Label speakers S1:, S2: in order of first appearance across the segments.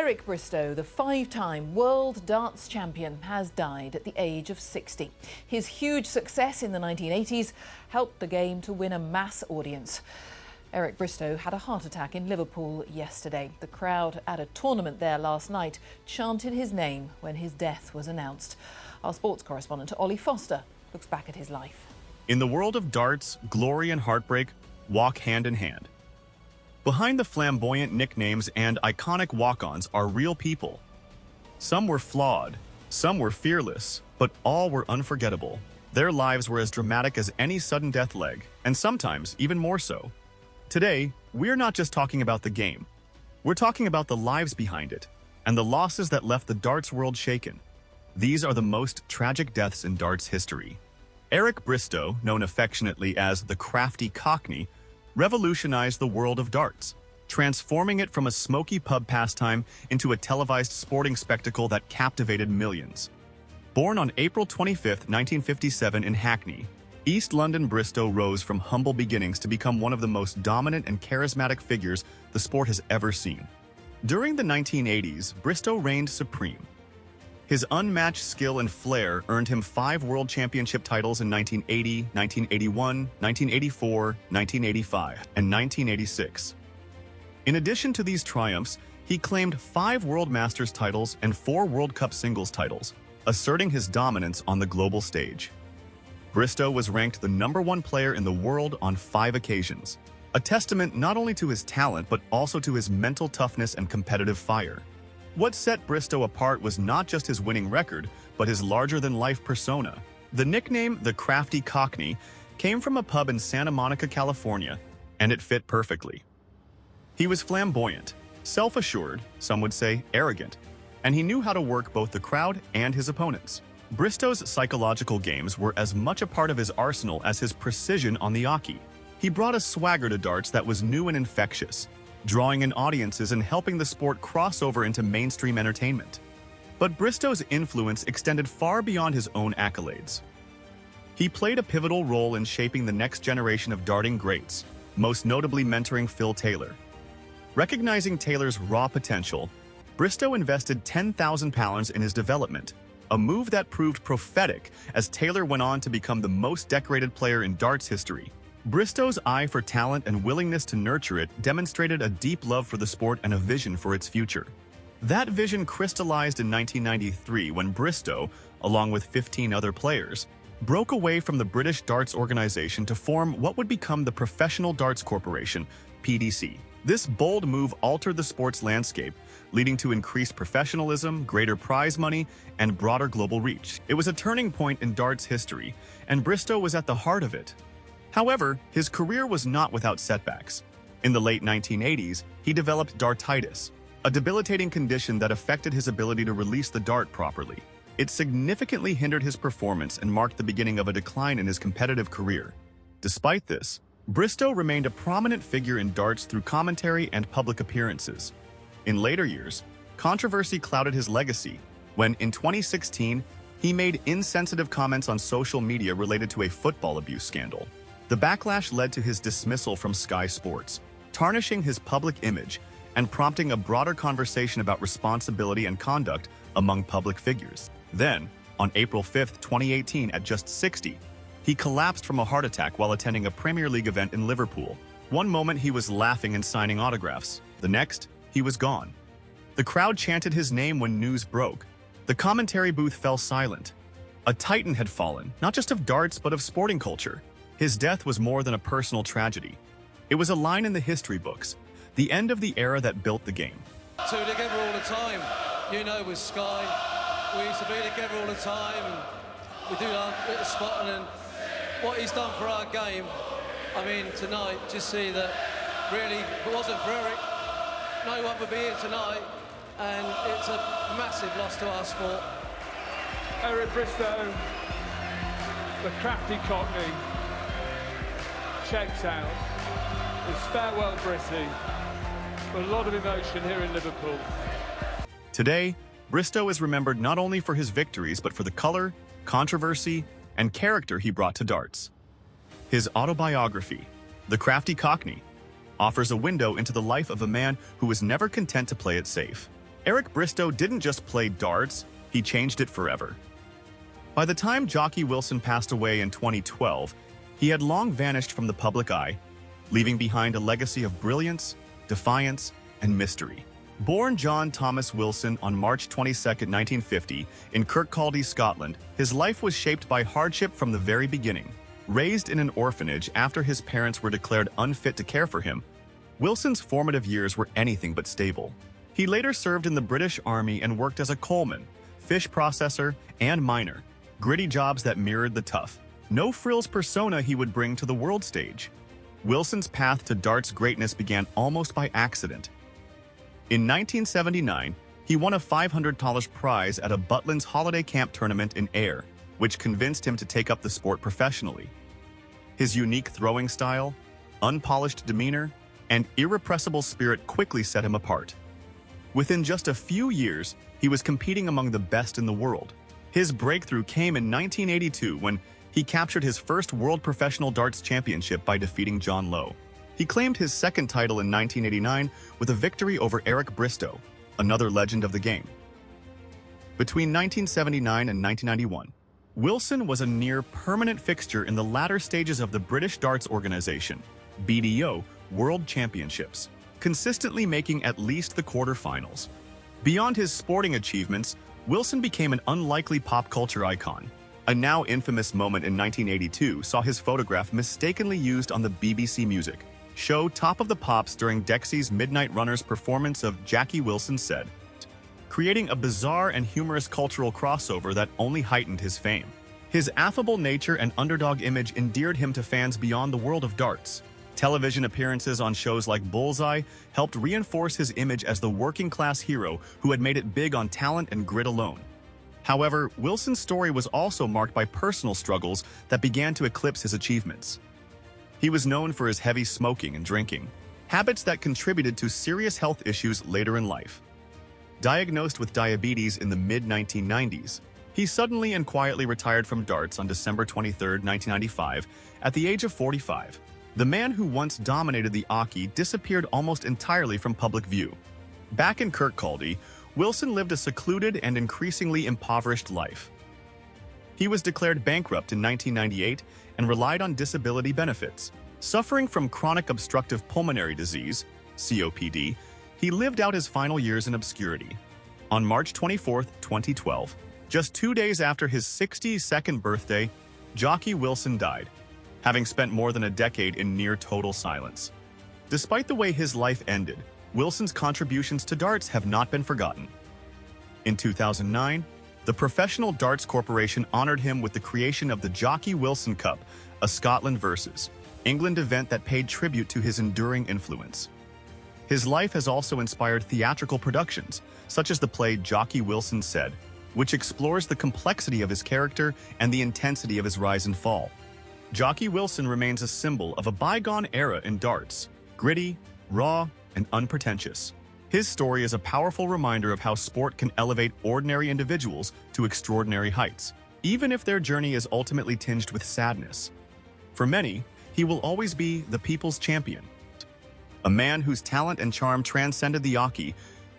S1: Eric Bristow, the five-time world darts champion, has died at the age of 60. His huge success in the 1980s helped the game to win a mass audience. Eric Bristow had a heart attack in Liverpool yesterday. The crowd at a tournament there last night chanted his name when his death was announced. Our sports correspondent, Ollie Foster, looks back at his life.
S2: In the world of darts, glory and heartbreak walk hand in hand. Behind the flamboyant nicknames and iconic walk-ons are real people. Some were flawed, some were fearless, but all were unforgettable. Their lives were as dramatic as any sudden death leg, and sometimes even more so. Today, we're not just talking about the game. We're talking about the lives behind it, and the losses that left the darts world shaken. These are the most tragic deaths in darts history. Eric Bristow, known affectionately as the Crafty Cockney, revolutionized the world of darts, transforming it from a smoky pub pastime into a televised sporting spectacle that captivated millions. Born on April 25, 1957 in Hackney, East London, Bristow rose from humble beginnings to become one of the most dominant and charismatic figures the sport has ever seen. During the 1980s, Bristow reigned supreme. His unmatched skill and flair earned him 5 world championship titles in 1980, 1981, 1984, 1985, and 1986. In addition to these triumphs, he claimed 5 World Masters titles and 4 World Cup singles titles, asserting his dominance on the global stage. Bristow was ranked the #1 player in the world on 5 occasions, a testament not only to his talent but also to his mental toughness and competitive fire. What set Bristow apart was not just his winning record, but his larger-than-life persona. The nickname, the Crafty Cockney, came from a pub in Santa Monica, California, and it fit perfectly. He was flamboyant, self-assured, some would say arrogant, and he knew how to work both the crowd and his opponents. Bristow's psychological games were as much a part of his arsenal as his precision on the oche. He brought a swagger to darts that was new and infectious, drawing in audiences and helping the sport cross over into mainstream entertainment. But Bristow's influence extended far beyond his own accolades. He played a pivotal role in shaping the next generation of darting greats, most notably mentoring Phil Taylor. Recognizing Taylor's raw potential, Bristow invested £10,000 in his development, a move that proved prophetic as Taylor went on to become the most decorated player in darts history. Bristow's eye for talent and willingness to nurture it demonstrated a deep love for the sport and a vision for its future. That vision crystallized in 1993 when Bristow, along with 15 other players, broke away from the British Darts Organization to form what would become the Professional Darts Corporation, PDC. This bold move altered the sport's landscape, leading to increased professionalism, greater prize money, and broader global reach. It was a turning point in darts history, and Bristow was at the heart of it. However, his career was not without setbacks. In the late 1980s, he developed dartitis, a debilitating condition that affected his ability to release the dart properly. It significantly hindered his performance and marked the beginning of a decline in his competitive career. Despite this, Bristow remained a prominent figure in darts through commentary and public appearances. In later years, controversy clouded his legacy when, in 2016, he made insensitive comments on social media related to a football abuse scandal. The backlash led to his dismissal from Sky Sports, tarnishing his public image and prompting a broader conversation about responsibility and conduct among public figures. Then, on April 5, 2018, at just 60, he collapsed from a heart attack while attending a Premier League event in Liverpool. One moment he was laughing and signing autographs. The next, he was gone. The crowd chanted his name when news broke. The commentary booth fell silent. A titan had fallen, not just of darts but of sporting culture. His death was more than a personal tragedy. It was a line in the history books, the end of the era that built the game.
S3: Two together all the time, you know, with Sky. We used to be together all the time, and we do our bit of spotting, and what he's done for our game. I mean, tonight, just see that really, if it wasn't for Eric, no one would be here tonight, and it's a massive loss to our sport.
S4: Eric Bristow, the Crafty Cockney, checked out. It's farewell, Britty. A lot of emotion here in Liverpool.
S2: Today, Bristow is remembered not only for his victories, but for the color, controversy, and character he brought to darts. His autobiography, The Crafty Cockney, offers a window into the life of a man who was never content to play it safe. Eric Bristow didn't just play darts, he changed it forever. By the time Jockey Wilson passed away in 2012, he had long vanished from the public eye, leaving behind a legacy of brilliance, defiance, and mystery. Born John Thomas Wilson on March 22, 1950, in Kirkcaldy, Scotland, his life was shaped by hardship from the very beginning. Raised in an orphanage after his parents were declared unfit to care for him, Wilson's formative years were anything but stable. He later served in the British Army and worked as a coalman, fish processor, and miner, gritty jobs that mirrored the tough, no-frills persona he would bring to the world stage. Wilson's path to darts greatness began almost by accident. In 1979, he won a $500 prize at a Butlins holiday camp tournament in Ayr, which convinced him to take up the sport professionally. His unique throwing style, unpolished demeanor, and irrepressible spirit quickly set him apart. Within just a few years, he was competing among the best in the world. His breakthrough came in 1982 when he captured his first World Professional Darts Championship by defeating John Lowe. He claimed his second title in 1989 with a victory over Eric Bristow, another legend of the game. Between 1979 and 1991, Wilson was a near-permanent fixture in the latter stages of the British Darts Organization, BDO, World Championships, consistently making at least the quarterfinals. Beyond his sporting achievements, Wilson became an unlikely pop culture icon. A now infamous moment in 1982 saw his photograph mistakenly used on the BBC Music show Top of the Pops during Dexy's Midnight Runners performance of Jockey Wilson Said, creating a bizarre and humorous cultural crossover that only heightened his fame. His affable nature and underdog image endeared him to fans beyond the world of darts. Television appearances on shows like Bullseye helped reinforce his image as the working-class hero who had made it big on talent and grit alone. However, Wilson's story was also marked by personal struggles that began to eclipse his achievements. He was known for his heavy smoking and drinking, habits that contributed to serious health issues later in life. Diagnosed with diabetes in the mid-1990s, he suddenly and quietly retired from darts on December 23, 1995, at the age of 45. The man who once dominated the Oki disappeared almost entirely from public view. Back in Kirkcaldy, Wilson lived a secluded and increasingly impoverished life. He was declared bankrupt in 1998 and relied on disability benefits. Suffering from chronic obstructive pulmonary disease, COPD, he lived out his final years in obscurity. On March 24, 2012, just 2 days after his 62nd birthday, Jockey Wilson died, having spent more than a decade in near-total silence. Despite the way his life ended, Wilson's contributions to darts have not been forgotten. In 2009, the Professional Darts Corporation honored him with the creation of the Jockey Wilson Cup, a Scotland versus England event that paid tribute to his enduring influence. His life has also inspired theatrical productions, such as the play Jockey Wilson Said, which explores the complexity of his character and the intensity of his rise and fall. Jockey Wilson remains a symbol of a bygone era in darts, gritty, raw, and unpretentious. His story is a powerful reminder of how sport can elevate ordinary individuals to extraordinary heights, even if their journey is ultimately tinged with sadness. For many, he will always be the people's champion, a man whose talent and charm transcended the Oki,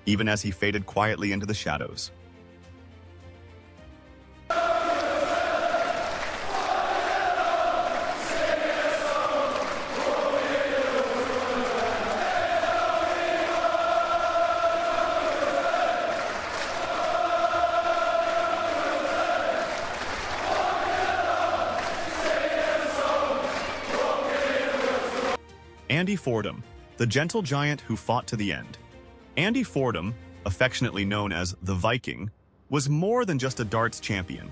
S2: even as he faded quietly into the shadows. Andy Fordham, the gentle giant who fought to the end. Andy Fordham, affectionately known as the Viking, was more than just a darts champion.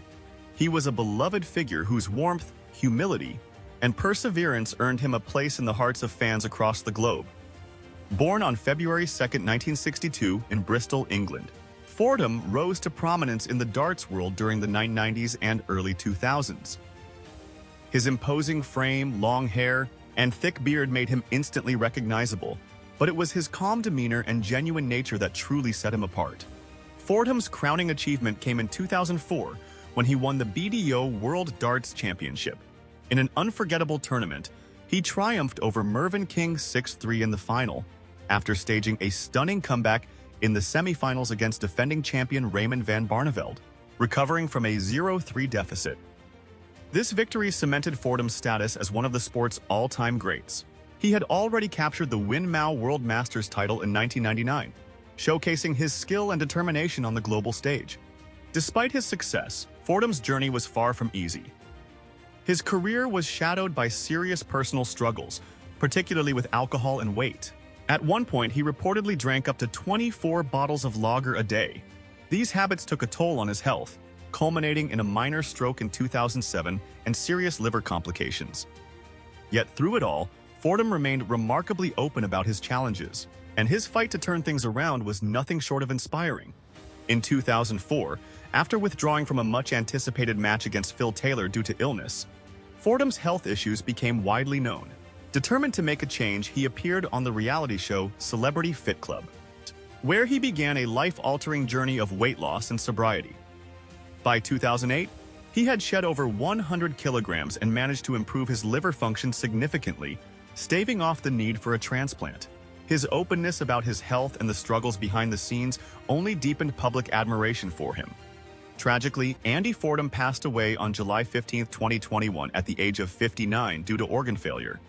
S2: He was a beloved figure whose warmth, humility, and perseverance earned him a place in the hearts of fans across the globe. Born on February 2, 1962 in Bristol, England, Fordham rose to prominence in the darts world during the 1990s and early 2000s. His imposing frame, long hair, and thick beard made him instantly recognizable, but it was his calm demeanor and genuine nature that truly set him apart. Fordham's crowning achievement came in 2004 when he won the BDO World Darts Championship. In an unforgettable tournament, he triumphed over Mervyn King 6-3 in the final, after staging a stunning comeback in the semifinals against defending champion Raymond van Barneveld, recovering from a 0-3 deficit. This victory cemented Fordham's status as one of the sport's all-time greats. He had already captured the Win Mao World Masters title in 1999, showcasing his skill and determination on the global stage. Despite his success, Fordham's journey was far from easy. His career was shadowed by serious personal struggles, particularly with alcohol and weight. At one point, he reportedly drank up to 24 bottles of lager a day. These habits took a toll on his health, culminating in a minor stroke in 2007 and serious liver complications. Yet through it all, Fordham remained remarkably open about his challenges, and his fight to turn things around was nothing short of inspiring. In 2004, after withdrawing from a much-anticipated match against Phil Taylor due to illness, Fordham's health issues became widely known. Determined to make a change, he appeared on the reality show Celebrity Fit Club, where he began a life-altering journey of weight loss and sobriety. By 2008, he had shed over 100 kilograms and managed to improve his liver function significantly, staving off the need for a transplant. His openness about his health and the struggles behind the scenes only deepened public admiration for him. Tragically, Andy Fordham passed away on July 15, 2021 at the age of 59 due to organ failure.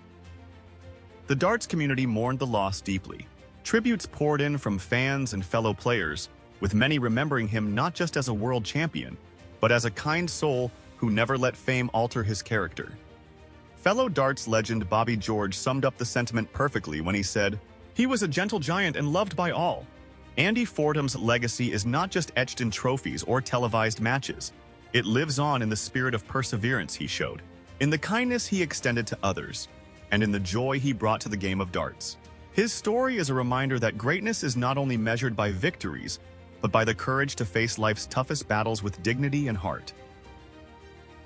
S2: The darts community mourned the loss deeply. Tributes poured in from fans and fellow players, with many remembering him not just as a world champion, but as a kind soul who never let fame alter his character. Fellow darts legend Bobby George summed up the sentiment perfectly when he said, "He was a gentle giant and loved by all." Andy Fordham's legacy is not just etched in trophies or televised matches. It lives on in the spirit of perseverance he showed, in the kindness he extended to others, and in the joy he brought to the game of darts. His story is a reminder that greatness is not only measured by victories, but by the courage to face life's toughest battles with dignity and heart.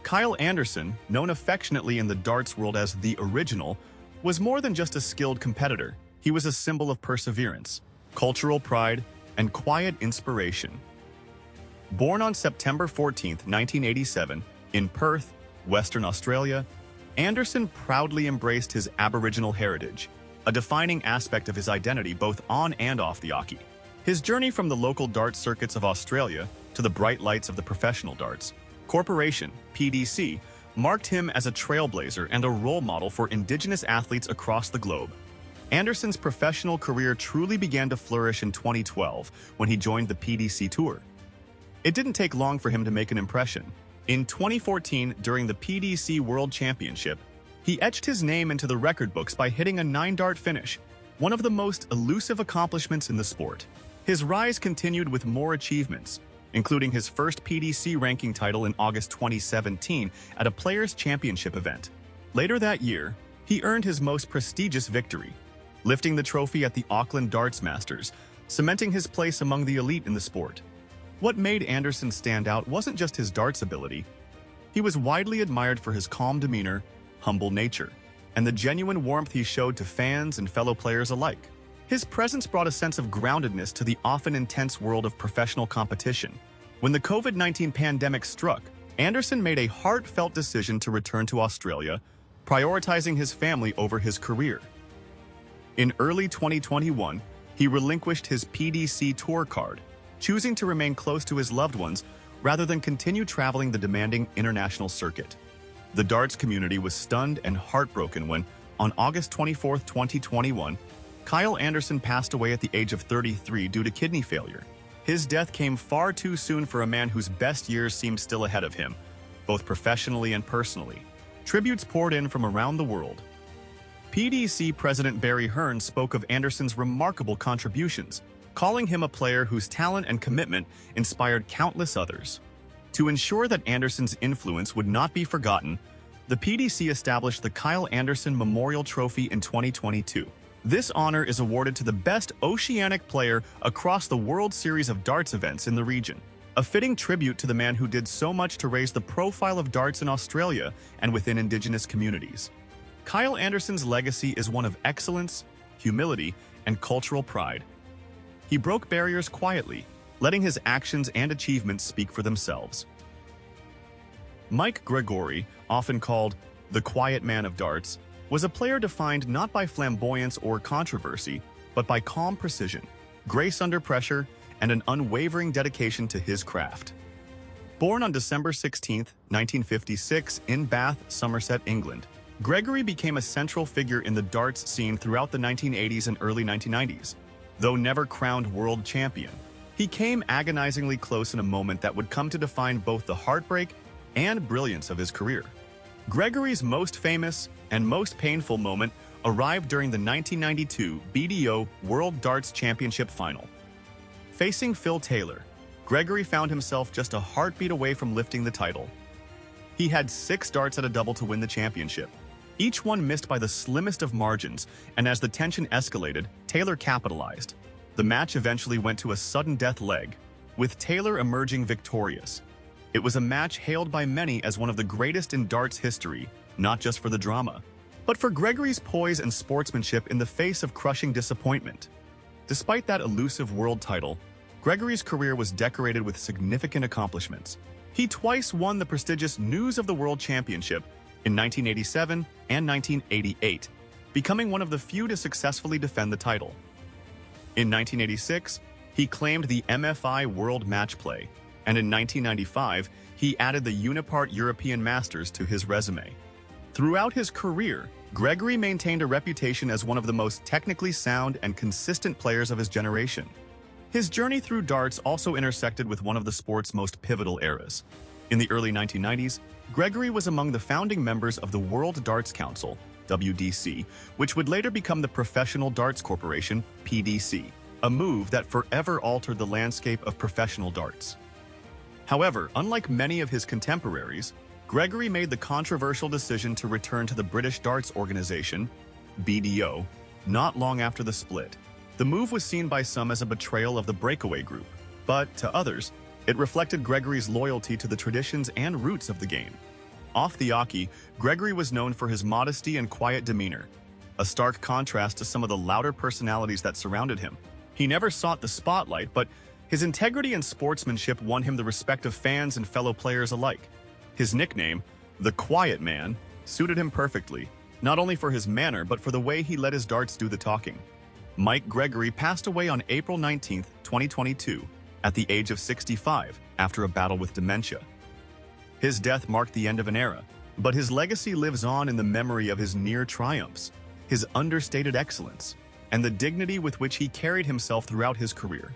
S2: Kyle Anderson, known affectionately in the darts world as the Original, was more than just a skilled competitor. He was a symbol of perseverance, cultural pride, and quiet inspiration. Born on September 14, 1987, in Perth, Western Australia, Anderson proudly embraced his Aboriginal heritage, a defining aspect of his identity both on and off the hockey. His journey from the local darts circuits of Australia to the bright lights of the Professional Darts Corporation, PDC, marked him as a trailblazer and a role model for Indigenous athletes across the globe. Anderson's professional career truly began to flourish in 2012 when he joined the PDC Tour. It didn't take long for him to make an impression. In 2014, during the PDC World Championship, he etched his name into the record books by hitting a 9-dart finish, one of the most elusive accomplishments in the sport. His rise continued with more achievements, including his first PDC ranking title in August 2017 at a Players' Championship event. Later that year, he earned his most prestigious victory, lifting the trophy at the Auckland Darts Masters, cementing his place among the elite in the sport. What made Anderson stand out wasn't just his darts ability. He was widely admired for his calm demeanor, humble nature, and the genuine warmth he showed to fans and fellow players alike. His presence brought a sense of groundedness to the often intense world of professional competition. When the COVID-19 pandemic struck, Anderson made a heartfelt decision to return to Australia, prioritizing his family over his career. In early 2021, he relinquished his PDC Tour card, choosing to remain close to his loved ones rather than continue traveling the demanding international circuit. The darts community was stunned and heartbroken when, on August 24, 2021, Kyle Anderson passed away at the age of 33 due to kidney failure. His death came far too soon for a man whose best years seemed still ahead of him, both professionally and personally. Tributes poured in from around the world. PDC President Barry Hearn spoke of Anderson's remarkable contributions, calling him a player whose talent and commitment inspired countless others. To ensure that Anderson's influence would not be forgotten, the PDC established the Kyle Anderson Memorial Trophy in 2022. This honor is awarded to the best oceanic player across the World Series of Darts events in the region, a fitting tribute to the man who did so much to raise the profile of darts in Australia and within Indigenous communities. Kyle Anderson's legacy is one of excellence, humility, and cultural pride. He broke barriers quietly, letting his actions and achievements speak for themselves. Mike Gregory, often called the quiet man of darts, was a player defined not by flamboyance or controversy, but by calm precision. grace under pressure, and an unwavering dedication to his craft. Born on December 16, 1956, in Bath, Somerset, England, Gregory became a central figure in the darts scene throughout the 1980s and early 1990s. Though never crowned world champion, he came agonizingly close in a moment that would come to define both the heartbreak and brilliance of his career. Gregory's most famous and most painful moment arrived during the 1992 BDO World Darts Championship final. Facing Phil Taylor, Gregory found himself just a heartbeat away from lifting the title. He had 6 darts at a double to win the championship, each one missed by the slimmest of margins, and as the tension escalated, Taylor capitalized. The match eventually went to a sudden death leg, with Taylor emerging victorious. It was a match hailed by many as one of the greatest in darts history, not just for the drama, but for Gregory's poise and sportsmanship in the face of crushing disappointment. Despite that elusive world title, Gregory's career was decorated with significant accomplishments. He twice won the prestigious News of the World Championship in 1987 and 1988, becoming one of the few to successfully defend the title. In 1986, he claimed the MFI World Match Play, and in 1995, he added the Unipart European Masters to his resume. Throughout his career, Gregory maintained a reputation as one of the most technically sound and consistent players of his generation. His journey through darts also intersected with one of the sport's most pivotal eras. In the early 1990s, Gregory was among the founding members of the World Darts Council, WDC, which would later become the Professional Darts Corporation, PDC, a move that forever altered the landscape of professional darts. However, unlike many of his contemporaries, Gregory made the controversial decision to return to the British Darts Organization, BDO, not long after the split. The move was seen by some as a betrayal of the breakaway group, but to others, it reflected Gregory's loyalty to the traditions and roots of the game. Off the hockey, Gregory was known for his modesty and quiet demeanor, a stark contrast to some of the louder personalities that surrounded him. He never sought the spotlight, but his integrity and sportsmanship won him the respect of fans and fellow players alike. His nickname, the Quiet Man, suited him perfectly, not only for his manner but for the way he let his darts do the talking. Mike Gregory passed away on April 19, 2022, at the age of 65 after a battle with dementia. His death marked the end of an era, but his legacy lives on in the memory of his near triumphs, his understated excellence, and the dignity with which he carried himself throughout his career.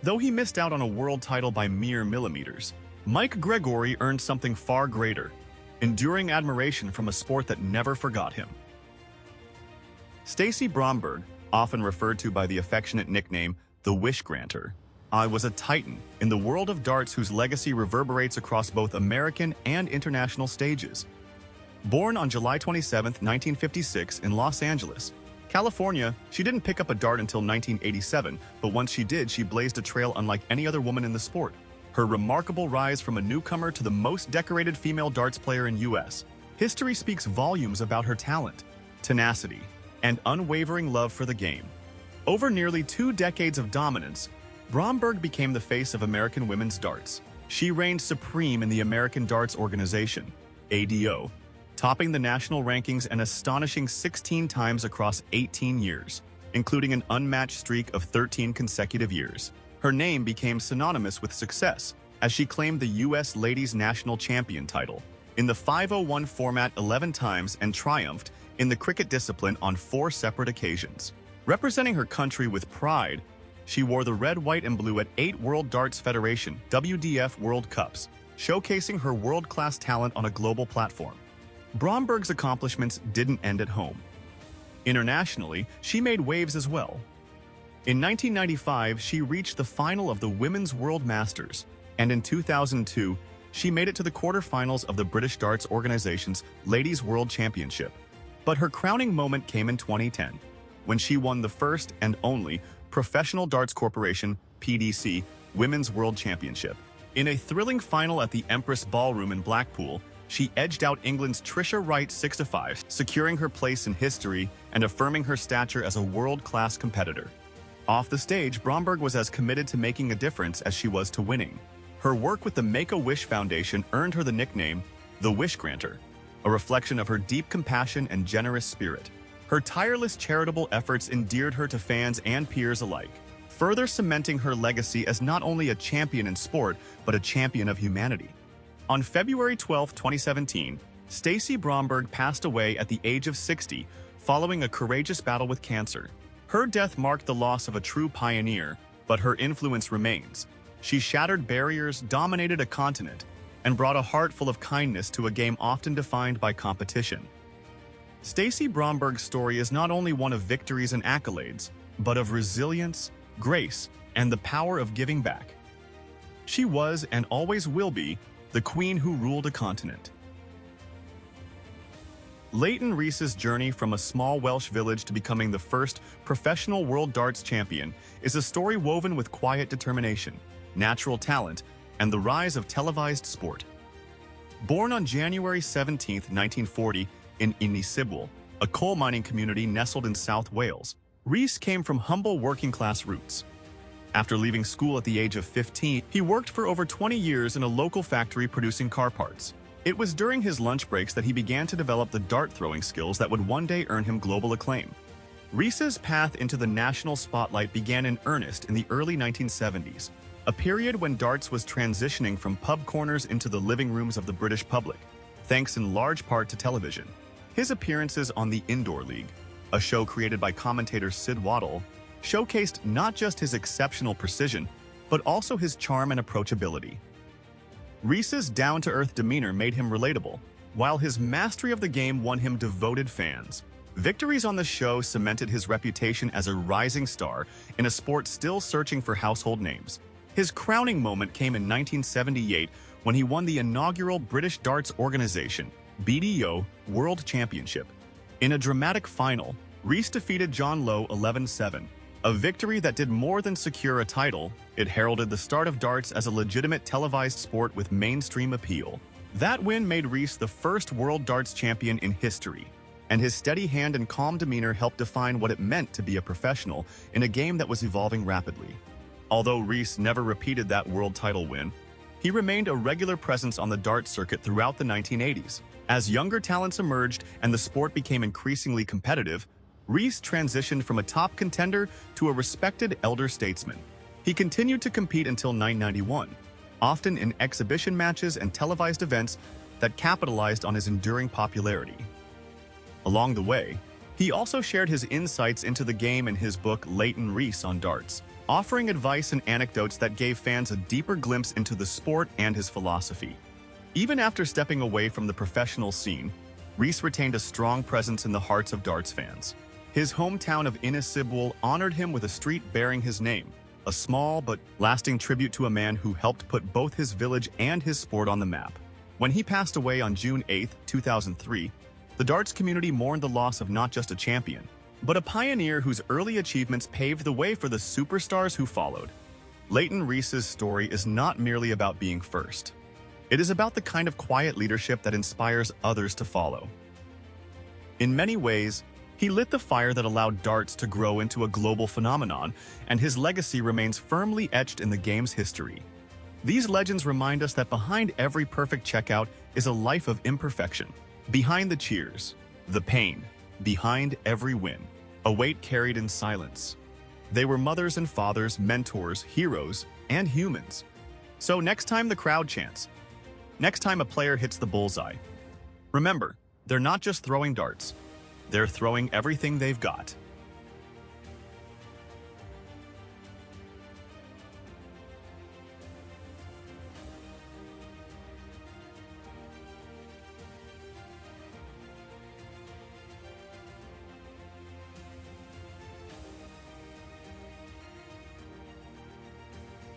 S2: Though he missed out on a world title by mere millimeters, Mike Gregory earned something far greater, enduring admiration from a sport that never forgot him. Stacy Bromberg, often referred to by the affectionate nickname, the Wish Granter, was a titan in the world of darts whose legacy reverberates across both American and international stages. Born on July 27, 1956 in Los Angeles, California, she didn't pick up a dart until 1987, but once she did, she blazed a trail unlike any other woman in the sport. Her remarkable rise from a newcomer to the most decorated female darts player in U.S. history speaks volumes about her talent, tenacity, and unwavering love for the game. Over nearly 2 decades of dominance, Bromberg became the face of American women's darts. She reigned supreme in the American Darts Organization, ADO, topping the national rankings an astonishing 16 times across 18 years, including an unmatched streak of 13 consecutive years. Her name became synonymous with success as she claimed the U.S. Ladies National Champion title in the 501 format 11 times and triumphed in the cricket discipline on 4 separate occasions. Representing her country with pride, she wore the red, white, and blue at 8 World Darts Federation (WDF) World Cups, showcasing her world-class talent on a global platform. Bromberg's accomplishments didn't end at home. Internationally, she made waves as well. In 1995, she reached the final of the Women's World Masters, and in 2002, she made it to the quarterfinals of the British Darts Organization's Ladies World Championship. But her crowning moment came in 2010, when she won the first and only Professional Darts Corporation (PDC) Women's World Championship. In a thrilling final at the Empress Ballroom in Blackpool, she edged out England's Trisha Wright 6-5, securing her place in history and affirming her stature as a world-class competitor. Off the stage, Bromberg was as committed to making a difference as she was to winning. Her work with the Make-A-Wish Foundation earned her the nickname, the Wish Granter, a reflection of her deep compassion and generous spirit. Her tireless charitable efforts endeared her to fans and peers alike, further cementing her legacy as not only a champion in sport, but a champion of humanity. On February 12, 2017, Stacy Bromberg passed away at the age of 60 following a courageous battle with cancer. Her death marked the loss of a true pioneer, but her influence remains. She shattered barriers, dominated a continent, and brought a heart full of kindness to a game often defined by competition. Stacy Bromberg's story is not only one of victories and accolades, but of resilience, grace, and the power of giving back. She was, and always will be, the queen who ruled a continent. Leighton Rees's journey from a small Welsh village to becoming the first professional world darts champion is a story woven with quiet determination, natural talent, and the rise of televised sport. Born on January 17, 1940, in Innisibwel, a coal mining community nestled in South Wales, Rees came from humble working-class roots. After leaving school at the age of 15, he worked for over 20 years in a local factory producing car parts. It was during his lunch breaks that he began to develop the dart-throwing skills that would one day earn him global acclaim. Rees's path into the national spotlight began in earnest in the early 1970s, a period when darts was transitioning from pub corners into the living rooms of the British public, thanks in large part to television. His appearances on the Indoor League, a show created by commentator Sid Waddell, showcased not just his exceptional precision, but also his charm and approachability. Rees's down-to-earth demeanor made him relatable, while his mastery of the game won him devoted fans. Victories on the show cemented his reputation as a rising star in a sport still searching for household names. His crowning moment came in 1978 when he won the inaugural British Darts Organization (BDO) World Championship. In a dramatic final, Rees defeated John Lowe 11-7. A victory that did more than secure a title, it heralded the start of darts as a legitimate televised sport with mainstream appeal. That win made Rees the first world darts champion in history, and his steady hand and calm demeanor helped define what it meant to be a professional in a game that was evolving rapidly. Although Rees never repeated that world title win, he remained a regular presence on the darts circuit throughout the 1980s. As younger talents emerged and the sport became increasingly competitive, Rees transitioned from a top contender to a respected elder statesman. He continued to compete until 1991, often in exhibition matches and televised events that capitalized on his enduring popularity. Along the way, he also shared his insights into the game in his book Leighton Rees on Darts, offering advice and anecdotes that gave fans a deeper glimpse into the sport and his philosophy. Even after stepping away from the professional scene, Rees retained a strong presence in the hearts of darts fans. His hometown of Innisibwel honored him with a street bearing his name, a small but lasting tribute to a man who helped put both his village and his sport on the map. When he passed away on June 8, 2003, the darts community mourned the loss of not just a champion, but a pioneer whose early achievements paved the way for the superstars who followed. Leighton Rees's story is not merely about being first. It is about the kind of quiet leadership that inspires others to follow. In many ways, he lit the fire that allowed darts to grow into a global phenomenon, and his legacy remains firmly etched in the game's history. These legends remind us that behind every perfect checkout is a life of imperfection. Behind the cheers, the pain, behind every win, a weight carried in silence. They were mothers and fathers, mentors, heroes, and humans. So next time the crowd chants, next time a player hits the bullseye, remember, they're not just throwing darts. They're throwing everything they've got.